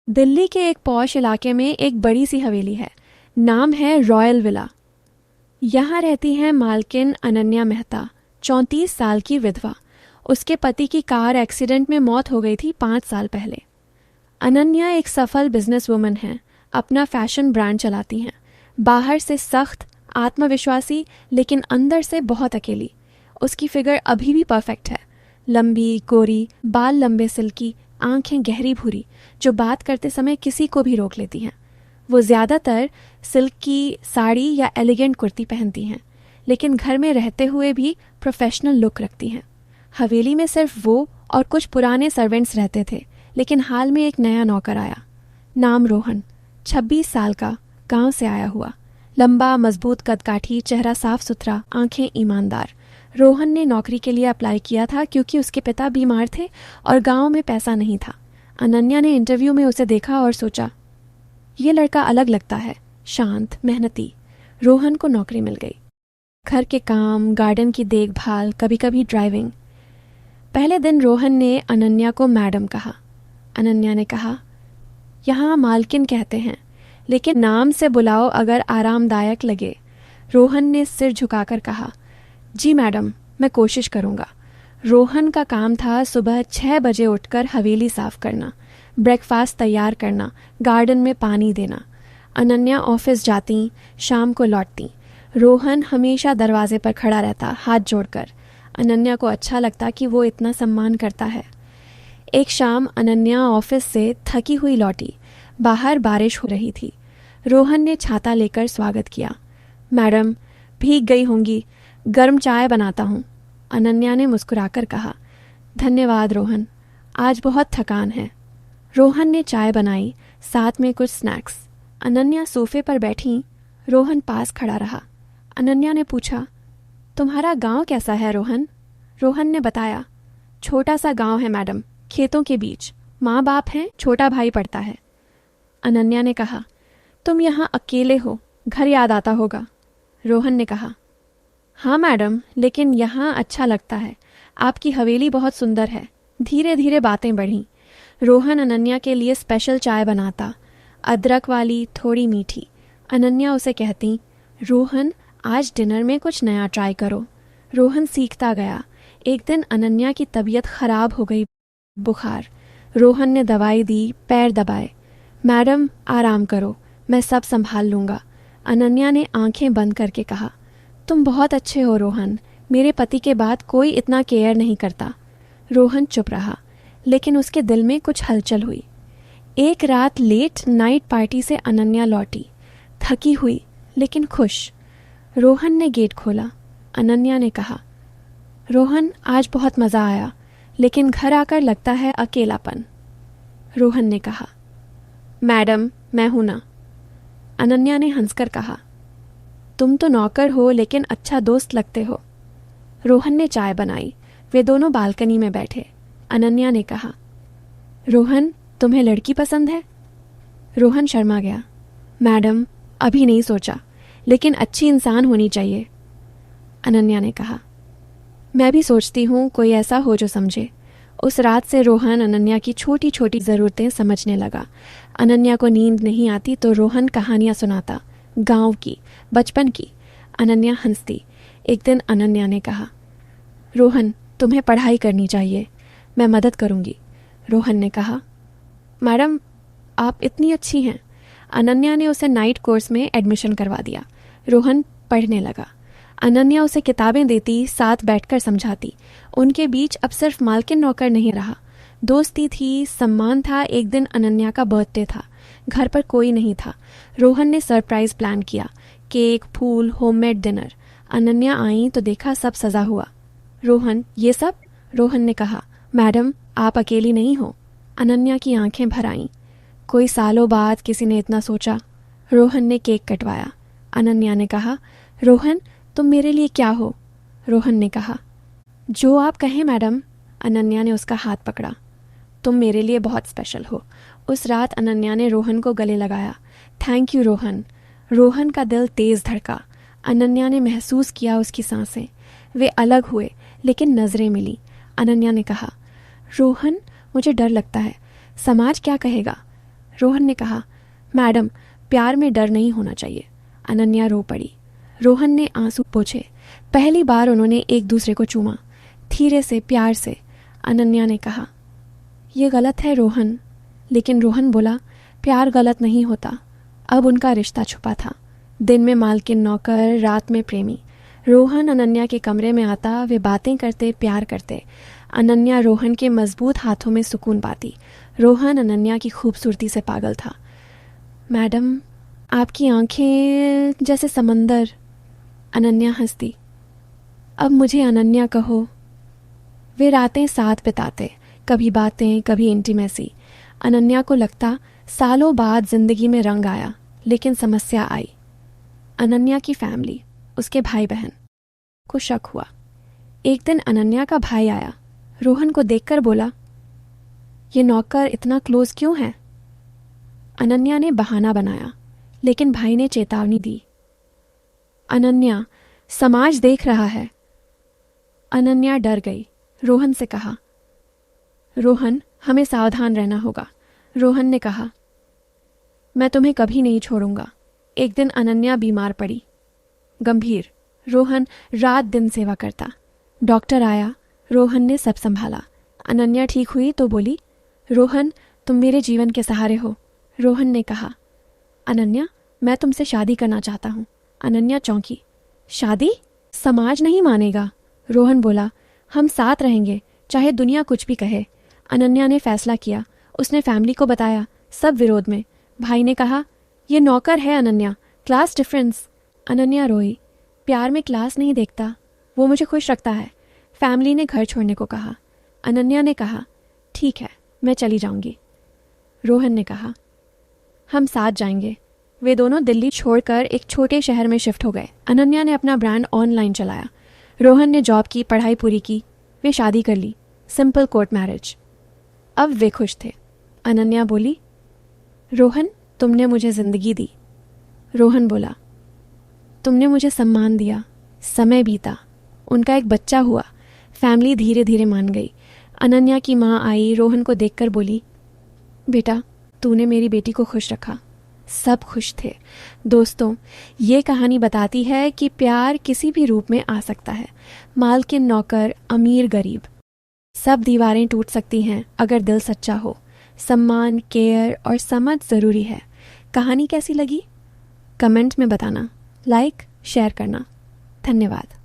दिल्ली के एक पॉश इलाके में एक बड़ी सी हवेली है। नाम है रॉयल विला। यहाँ रहती हैं मालकिन अनन्या मेहता, 34 साल की विधवा। उसके पति की कार एक्सीडेंट में मौत हो गई थी 5 साल पहले। अनन्या एक सफल बिजनेस वुमन हैं, अपना फैशन ब्रांड चलाती हैं। बाहर से सख्त, आत्मविश्वासी, लेकिन अंदर से बहुत अकेली। उसकी फिगर अभी भी परफेक्ट है, लंबी गोरी, बाल लंबे सिल्की, आंखें गहरी भूरी, जो बात करते समय किसी को भी रोक लेती हैं। वो ज़्यादातर सिल्क की साड़ी या एलिगेंट कुर्ती पहनती हैं, लेकिन घर में रहते हुए भी प्रोफेशनल लुक रखती हैं। हवेली में सिर्फ वो और कुछ पुराने सर्वेंट्स रहते थे, लेकिन हाल में एक नया नौकर आया। नाम रोहन, 26 साल का, गांव से आया हुआ। लंबा, मजबूत कदकाठी, चेहरा साफ सुथरा, आंखें ईमानदार। रोहन ने नौकरी के लिए अप्लाई किया था क्योंकि उसके पिता बीमार थे और गांव में पैसा नहीं था। अनन्या ने इंटरव्यू में उसे देखा और सोचा, ये लड़का अलग लगता है, शांत, मेहनती। रोहन को नौकरी मिल गई। घर के काम, गार्डन की देखभाल, कभी कभी ड्राइविंग। पहले दिन रोहन ने अनन्या को मैडम कहा। अनन्या ने कहा, यहाँ मालकिन कहते हैं, लेकिन नाम से बुलाओ अगर आरामदायक लगे। रोहन ने सिर झुकाकर कहा, जी मैडम, मैं कोशिश करूँगा। रोहन का काम था सुबह 6 बजे उठकर हवेली साफ करना, ब्रेकफास्ट तैयार करना, गार्डन में पानी देना। अनन्या ऑफिस जाती, शाम को लौटती। रोहन हमेशा दरवाजे पर खड़ा रहता, हाथ जोड़कर। अनन्या को अच्छा लगता कि वो इतना सम्मान करता है। एक शाम अनन्या ऑफिस से थकी हुई लौटी। बाहर बारिश हो रही थी। रोहन ने छाता लेकर स्वागत किया। मैडम, भीग गई होंगी, गर्म चाय बनाता हूँ। अनन्या ने मुस्कुराकर कहा, धन्यवाद रोहन, आज बहुत थकान है। रोहन ने चाय बनाई, साथ में कुछ स्नैक्स। अनन्या सोफे पर बैठी, रोहन पास खड़ा रहा। अनन्या ने पूछा, तुम्हारा गांव कैसा है रोहन? रोहन ने बताया, छोटा सा गांव है मैडम, खेतों के बीच। माँ बाप हैं, छोटा भाई पढ़ता है। अनन्या ने कहा, तुम यहाँ अकेले हो, घर याद आता होगा। रोहन ने कहा, हाँ मैडम, लेकिन यहाँ अच्छा लगता है। आपकी हवेली बहुत सुंदर है। धीरे धीरे बातें बढ़ीं। रोहन अनन्या के लिए स्पेशल चाय बनाता, अदरक वाली, थोड़ी मीठी। अनन्या उसे कहती, रोहन, आज डिनर में कुछ नया ट्राई करो। रोहन सीखता गया। एक दिन अनन्या की तबीयत खराब हो गई, बुखार। रोहन ने दवाई दी, पैर दबाए। मैडम, आराम करो, मैं सब संभाल लूँगा। अनन्या ने आंखें बंद करके कहा, तुम बहुत अच्छे हो रोहन, मेरे पति के बाद कोई इतना केयर नहीं करता। रोहन चुप रहा, लेकिन उसके दिल में कुछ हलचल हुई। एक रात लेट नाइट पार्टी से अनन्या लौटी, थकी हुई लेकिन खुश। रोहन ने गेट खोला। अनन्या ने कहा, रोहन, आज बहुत मज़ा आया, लेकिन घर आकर लगता है अकेलापन। रोहन ने कहा, मैडम, मैं हूं ना। अनन्या ने हंसकर कहा, तुम तो नौकर हो, लेकिन अच्छा दोस्त लगते हो। रोहन ने चाय बनाई। वे दोनों बालकनी में बैठे। अनन्या ने कहा, रोहन, तुम्हें लड़की पसंद है? रोहन शर्मा गया। मैडम, अभी नहीं सोचा, लेकिन अच्छी इंसान होनी चाहिए। अनन्या ने कहा, मैं भी सोचती हूँ कोई ऐसा हो जो समझे। उस रात से रोहन अनन्या की छोटी छोटी ज़रूरतें समझने लगा। अनन्या को नींद नहीं आती तो रोहन कहानियाँ सुनाता, गांव की, बचपन की। अनन्या हंसती। एक दिन अनन्या ने कहा, रोहन, तुम्हें पढ़ाई करनी चाहिए, मैं मदद करूँगी। रोहन ने कहा, मैडम, आप इतनी अच्छी हैं। अनन्या ने उसे नाइट कोर्स में एडमिशन करवा दिया। रोहन पढ़ने लगा। अनन्या उसे किताबें देती, साथ बैठकर समझाती। उनके बीच अब सिर्फ मालकिन नौकर नहीं रहा, दोस्ती थी, सम्मान था। एक दिन अनन्या का बर्थडे था। घर पर कोई नहीं था। रोहन ने सरप्राइज प्लान किया, केक, फूल, होममेड डिनर। अनन्या आई तो देखा सब सजा हुआ। रोहन, ये सब? रोहन ने कहा, मैडम, आप अकेली नहीं हो। अनन्या की आंखें भर आईं। कोई सालों बाद किसी ने इतना सोचा। रोहन ने केक कटवाया। अनन्या ने कहा, रोहन, तुम मेरे लिए क्या हो? रोहन ने कहा, जो आप कहें मैडम। अनन्या ने उसका हाथ पकड़ा। तुम मेरे लिए बहुत स्पेशल हो। उस रात अनन्या ने रोहन को गले लगाया। Thank you Rohan. रोहन का दिल तेज धड़का। अनन्या ने महसूस किया उसकी सांसें। वे अलग हुए, लेकिन नजरें मिली। अनन्या ने कहा, रोहन, मुझे डर लगता है, समाज क्या कहेगा? रोहन ने कहा, मैडम, प्यार में डर नहीं होना चाहिए। अनन्या रो पड़ी। रोहन ने आंसू पोंछे। पहली बार उन्होंने एक दूसरे को चूमा, धीरे से, प्यार से। अनन्या ने कहा, ये गलत है रोहन। लेकिन रोहन बोला, प्यार गलत नहीं होता। अब उनका रिश्ता छुपा था। दिन में मालकिन नौकर, रात में प्रेमी। रोहन अनन्या के कमरे में आता, वे बातें करते, प्यार करते। अनन्या रोहन के मजबूत हाथों में सुकून पाती। रोहन अनन्या की खूबसूरती से पागल था। मैडम, आपकी आंखें जैसे समंदर। अनन्या हंसती। अब मुझे अनन्या कहो। वे रातें साथ बिताते, कभी बातें, कभी इंटीमेसी। अनन्या को लगता सालों बाद जिंदगी में रंग आया, लेकिन समस्या आई। अनन्या की फैमिली, उसके भाई बहन को शक हुआ। एक दिन अनन्या का भाई आया, रोहन को देखकर बोला, ये नौकर इतना क्लोज क्यों है? अनन्या ने बहाना बनाया, लेकिन भाई ने चेतावनी दी। अनन्या, समाज देख रहा है। अनन्या डर गई। रोहन से कहा, रोहन, हमें सावधान रहना होगा। रोहन ने कहा, मैं तुम्हें कभी नहीं छोड़ूंगा। एक दिन अनन्या बीमार पड़ी, गंभीर। रोहन रात दिन सेवा करता। डॉक्टर आया, रोहन ने सब संभाला। अनन्या ठीक हुई तो बोली, रोहन, तुम मेरे जीवन के सहारे हो। रोहन ने कहा, अनन्या, मैं तुमसे शादी करना चाहता हूँ। अनन्या चौंकी। शादी? समाज नहीं मानेगा। रोहन बोला, हम साथ रहेंगे, चाहे दुनिया कुछ भी कहे। अनन्या ने फैसला किया। उसने फैमिली को बताया, सब विरोध में। भाई ने कहा, ये नौकर है अनन्या, क्लास डिफरेंस। अनन्या रोई। प्यार में क्लास नहीं देखता, वो मुझे खुश रखता है। फैमिली ने घर छोड़ने को कहा। अनन्या ने कहा, ठीक है, मैं चली जाऊंगी। रोहन ने कहा, हम साथ जाएंगे। वे दोनों दिल्ली छोड़कर एक छोटे शहर में शिफ्ट हो गए। अनन्या ने अपना ब्रांड ऑनलाइन चलाया। रोहन ने जॉब की, पढ़ाई पूरी की। वे शादी कर ली, सिंपल कोर्ट मैरिज। अब वे खुश थे। अनन्या बोली, रोहन, तुमने मुझे जिंदगी दी। रोहन बोला, तुमने मुझे सम्मान दिया। समय बीता, उनका एक बच्चा हुआ। फैमिली धीरे धीरे मान गई। अनन्या की माँ आई, रोहन को देखकर बोली, बेटा, तूने मेरी बेटी को खुश रखा। सब खुश थे। दोस्तों, ये कहानी बताती है कि प्यार किसी भी रूप में आ सकता है। मालकिन नौकर, अमीर गरीब, सब दीवारें टूट सकती हैं अगर दिल सच्चा हो। सम्मान, केयर और समझ ज़रूरी है। कहानी कैसी लगी? कमेंट में बताना, लाइक, शेयर करना। धन्यवाद।